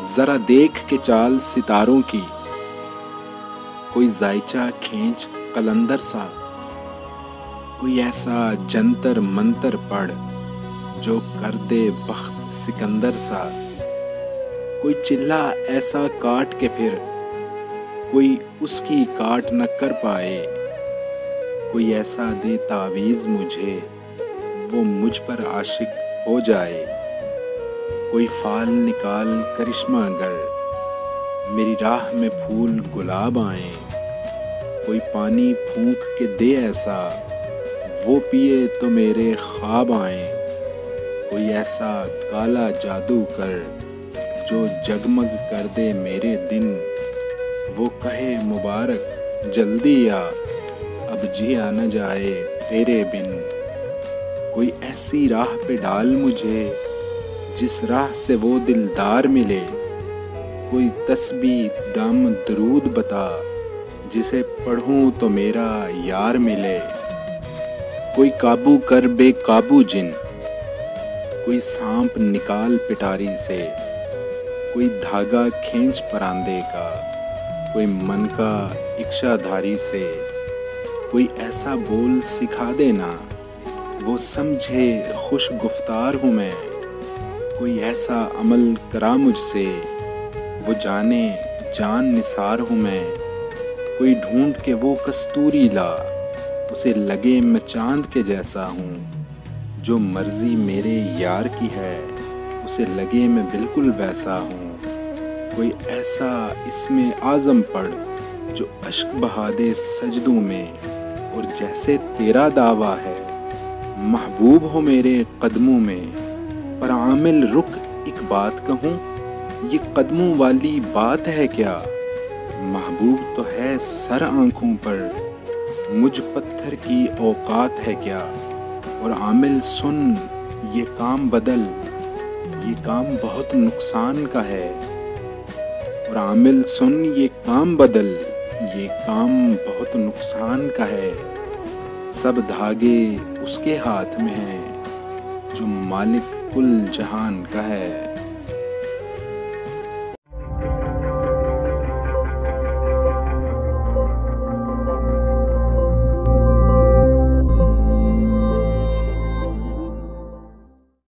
जरा देख के चाल सितारों की, कोई जायचा खींच कलंदर सा, कोई ऐसा जंतर मंतर पढ़ जो कर दे बख्त सिकंदर सा, कोई चिल्ला ऐसा काट के फिर कोई उसकी काट न कर पाए, कोई ऐसा दे तावीज़ मुझे वो मुझ पर आशिक हो जाए, कोई फाल निकाल करिश्मा गर मेरी राह में फूल गुलाब आए, कोई पानी फूंक के दे ऐसा वो पिए तो मेरे ख्वाब आए, कोई ऐसा काला जादू कर जो जगमग कर दे मेरे दिन, वो कहे मुबारक जल्दी आ अब जिया न जाए तेरे बिन, कोई ऐसी राह पे डाल मुझे जिस राह से वो दिलदार मिले, कोई तस्बीह दम दरूद बता जिसे पढ़ूं तो मेरा यार मिले, कोई काबू कर बेकाबू जिन, कोई सांप निकाल पिटारी से, कोई धागा खींच परांदे का, कोई मन का इक्शाधारी से, कोई ऐसा बोल सिखा देना वो समझे खुश गुफ्तार हूँ मैं, कोई ऐसा अमल करा मुझसे वो जाने जान निसार हूँ मैं, कोई ढूंढ के वो कस्तूरी ला उसे लगे मैं चांद के जैसा हूँ, जो मर्जी मेरे यार की है उसे लगे मैं बिल्कुल वैसा हूँ, कोई ऐसा इसमें आज़म पढ़ जो अश्क बहा दे सजदों में, और जैसे तेरा दावा है महबूब हो मेरे कदमों में, पर आमिल रुक एक बात कहूँ ये कदमों वाली बात है क्या, महबूब तो है सर आँखों पर मुझ पत्थर की औकात है क्या, और आमिल सुन ये काम बदल ये काम बहुत नुकसान का है, और आमिल सुन ये काम बदल ये काम बहुत नुकसान का है, सब धागे उसके हाथ में हैं जो मालिक कुल जहान का है।